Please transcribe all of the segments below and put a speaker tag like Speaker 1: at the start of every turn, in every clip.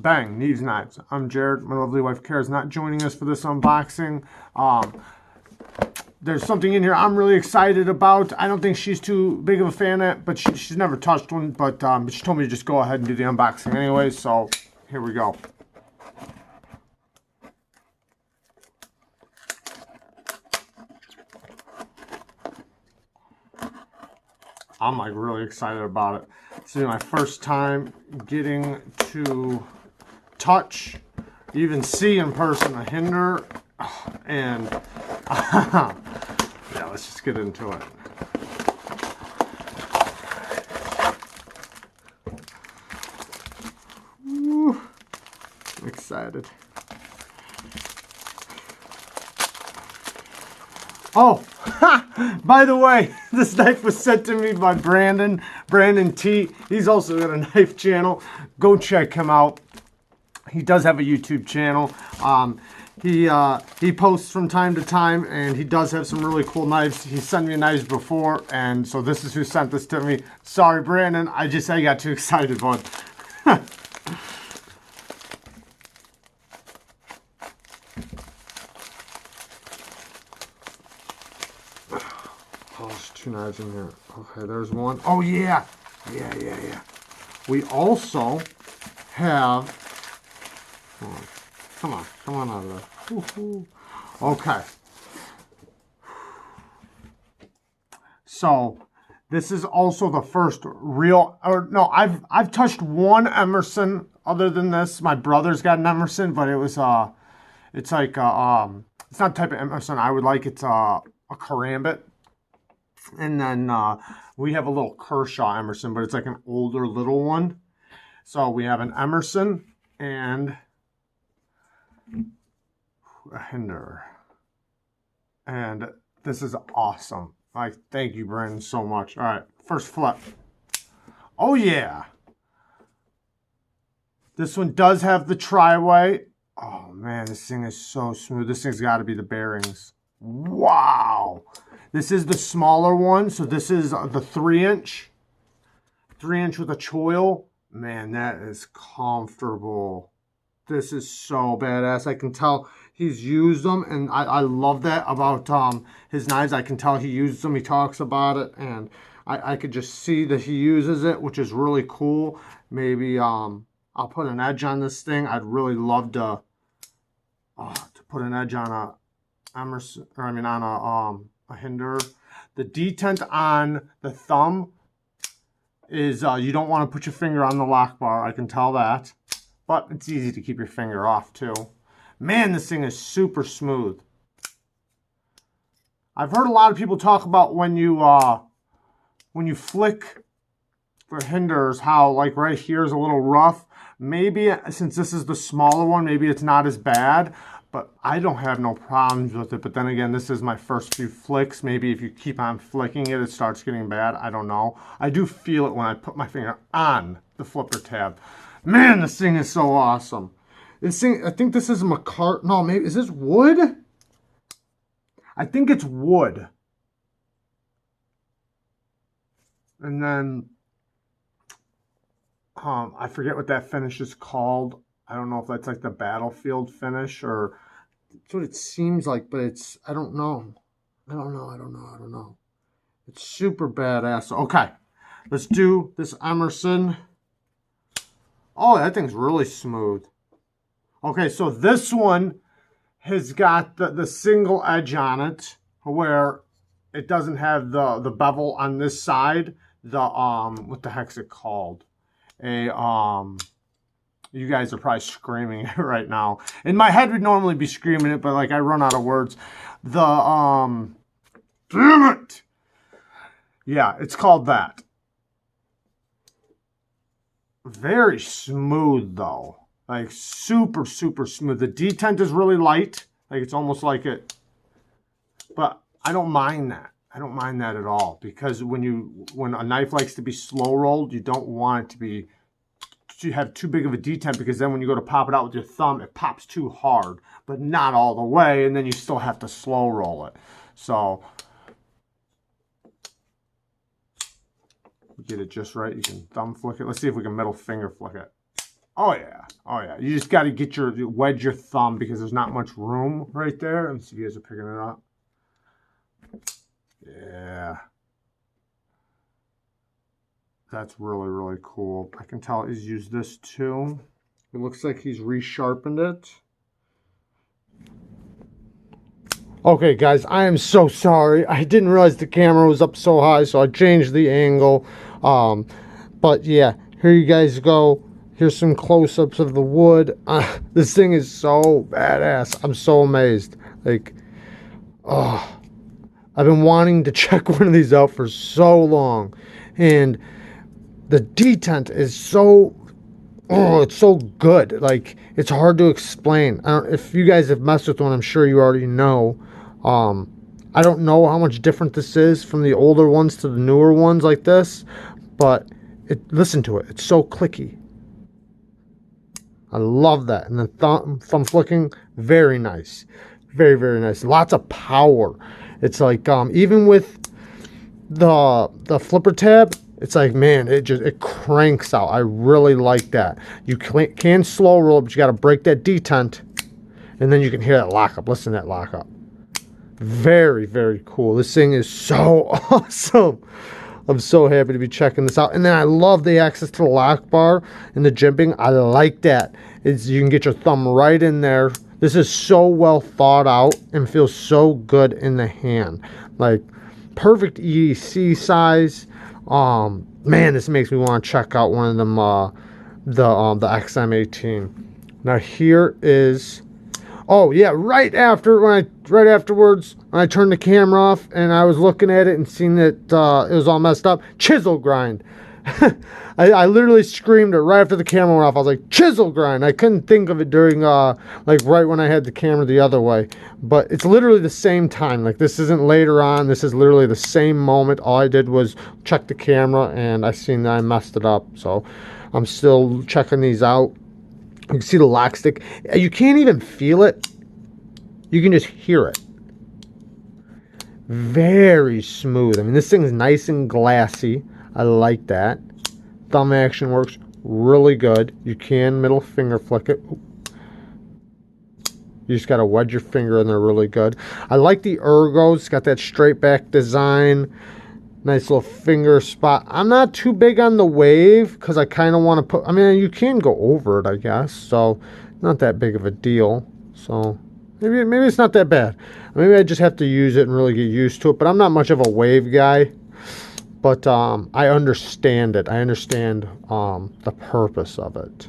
Speaker 1: Bang, Neeves Knives. I'm Jared. My lovely wife Kara is not joining us for this unboxing. There's something in here I'm really excited about. I don't think she's too big of a fan of it, but she's never touched one. But she told me to just go ahead and do the unboxing anyway, so here we go. I'm like really excited about it. This is my first time getting to touch, even see in person a Hinderer, and yeah, let's just get into it. Woo, I'm excited. Oh, by the way, this knife was sent to me by Brandon T. He's also got a knife channel. Go check him out. He does have a YouTube channel. He posts from time to time, and he does have some really cool knives. He sent me knives before, and so this is who sent this to me. Sorry, Brandon. I got too excited, bud. Oh, there's two knives in here. Okay, there's one. Oh, yeah. Yeah. We also have... Come on out of there. Okay. So, this is also the first real... Or, no, I've touched one Emerson other than this. My brother's got an Emerson, but it was... It's like... it's not the type of Emerson I would like. It's a karambit. And then we have a little Kershaw Emerson, but it's like an older little one. So we have an Emerson and a Hinderer. And this is awesome. I thank you, Brandon, so much. All right, first flip. Oh, yeah. This one does have the tri-way. Oh, man, this thing is so smooth. This thing's got to be the bearings. Wow. This is the smaller one, so this is the 3-inch. 3-inch with a choil. Man, that is comfortable. This is so badass. I can tell he's used them, and I love that about his knives. I can tell he uses them. He talks about it, and I could just see that he uses it, which is really cool. Maybe I'll put an edge on this thing. I'd really love to put an edge on a Emerson, or I mean on a Hinderer. The detent on the thumb is you don't want to put your finger on the lock bar. I can tell that, but it's easy to keep your finger off too. Man, this thing is super smooth. I've heard a lot of people talk about when you flick for Hinderers, how like right here is a little rough. Maybe since this is the smaller one, maybe it's not as bad. But I don't have no problems with it. But then again, this is my first few flicks. Maybe if you keep on flicking it, it starts getting bad. I don't know. I do feel it when I put my finger on the flipper tab. Man, this thing is so awesome. This thing, I think this is McCart. No, maybe, is this wood? I think it's wood. And then, I forget what that finish is called. I don't know if that's like the battlefield finish or that's what it seems like, but it's, I don't know. I don't know. It's super badass. Okay, let's do this Emerson. Oh, that thing's really smooth. Okay, so this one has got the single edge on it where it doesn't have the bevel on this side. The, what the heck's it called? You guys are probably screaming it right now. In my head, would normally be screaming it, but like I run out of words. Damn it! Yeah, it's called that. Very smooth though. Like super smooth. The detent is really light. Like it's almost like it. But I don't mind that. I don't mind that at all. Because when a knife likes to be slow rolled, you don't want it to be you have too big of a detent, because then when you go to pop it out with your thumb, it pops too hard, but not all the way, and then you still have to slow roll it. So get it just right. You can thumb flick it. Let's see if we can middle finger flick it. Oh yeah. Oh yeah. You just got to get wedge your thumb because there's not much room right there. Let me see if you guys are picking it up. Yeah. That's really, really cool. I can tell he's used this too. It looks like he's resharpened it. Okay, guys, I am so sorry. I didn't realize the camera was up so high, so I changed the angle. But yeah, here you guys go. Here's some close-ups of the wood. This thing is so badass. I'm so amazed. Like, oh, I've been wanting to check one of these out for so long. And the detent is so, oh, it's so good. Like, it's hard to explain. If you guys have messed with one, I'm sure you already know. I don't know how much different this is from the older ones to the newer ones like this, but listen to it. It's so clicky. I love that. And the thumb flicking, very nice. Very, very nice. Lots of power. It's like, even with the flipper tab, it's like, man, it cranks out. I really like that. You can slow roll, but you got to break that detent, and then you can hear that lockup. Listen to that lockup. Very, very cool. This thing is so awesome. I'm so happy to be checking this out. And then I love the access to the lock bar and the jimping. I like that. You can get your thumb right in there. This is so well thought out and feels so good in the hand. Like, perfect EDC size. Man, this makes me want to check out one of them, the XM18. Now here is, oh yeah, right afterwards, when I turned the camera off and I was looking at it and seeing that it was all messed up, chisel grind. I literally screamed it right after the camera went off. I was like, chisel grind. I couldn't think of it during, like right when I had the camera the other way. But it's literally the same time. Like, this isn't later on. This is literally the same moment. All I did was check the camera and I seen that I messed it up. So I'm still checking these out. You can see the lock stick. You can't even feel it. You can just hear it. Very smooth. I mean, this thing's nice and glassy. I like that. Thumb action works really good. You can middle finger flick it. You just got to wedge your finger in there really good. I like the ergos. It's got that straight back design. Nice little finger spot. I'm not too big on the wave because I kind of want to put, I mean, you can go over it, I guess. So, not that big of a deal. So, maybe it's not that bad. Maybe I just have to use it and really get used to it. But I'm not much of a wave guy. But I understand it. I understand the purpose of it.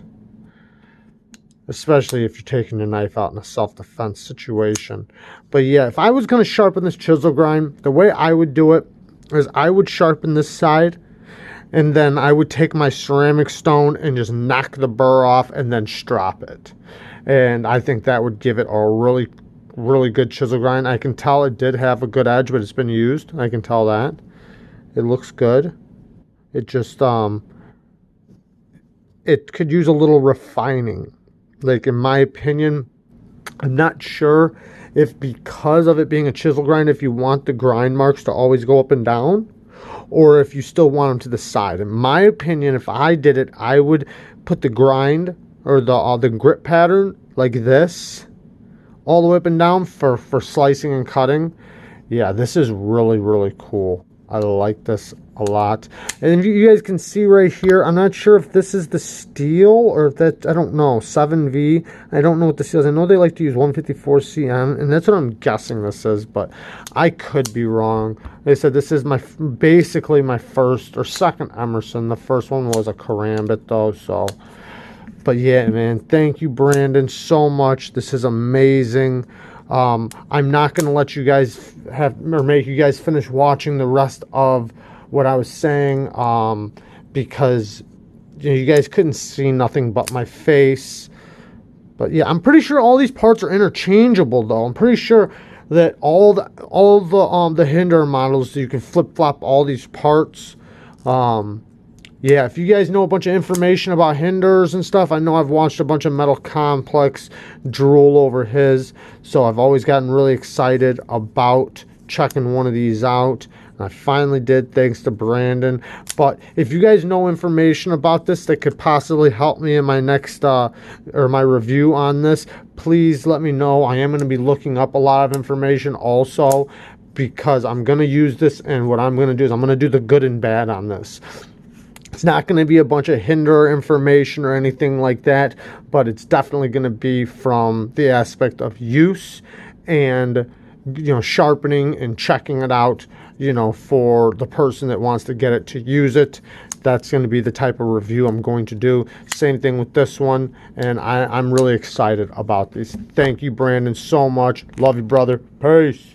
Speaker 1: Especially if you're taking your knife out in a self-defense situation. But yeah, if I was going to sharpen this chisel grind, the way I would do it is I would sharpen this side. And then I would take my ceramic stone and just knock the burr off and then strop it. And I think that would give it a really, really good chisel grind. I can tell it did have a good edge, but it's been used. I can tell that. It looks good. It just, it could use a little refining. Like, in my opinion, I'm not sure if because of it being a chisel grind, if you want the grind marks to always go up and down, or if you still want them to the side. In my opinion, if I did it, I would put the grind or the grip pattern like this, all the way up and down for slicing and cutting. Yeah, this is really, really cool. I like this a lot. And you guys can see right here, I'm not sure if this is the steel or if that, I don't know, 7V. I don't know what this is. I know they like to use 154 CM, and that's what I'm guessing this is, but I could be wrong. Like I said, this is basically my first or second Emerson. The first one was a Karambit though, so. But yeah, man, thank you, Brandon, so much. This is amazing. I'm not going to let you guys make you guys finish watching the rest of what I was saying, because you guys couldn't see nothing but my face. But yeah, I'm pretty sure all these parts are interchangeable though. I'm pretty sure that all the Hinderer models, you can flip flop all these parts. Yeah, if you guys know a bunch of information about Hinderers and stuff, I know I've watched a bunch of Metal Complex drool over his, so I've always gotten really excited about checking one of these out. I finally did, thanks to Brandon. But if you guys know information about this that could possibly help me in my next or my review on this, please let me know. I am going to be looking up a lot of information also, because I'm going to use this, and what I'm going to do is I'm going to do the good and bad on this. It's not going to be a bunch of Hinderer information or anything like that, but it's definitely going to be from the aspect of use and, sharpening and checking it out, for the person that wants to get it to use it. That's going to be the type of review I'm going to do. Same thing with this one, and I'm really excited about these. Thank you, Brandon, so much. Love you, brother. Peace.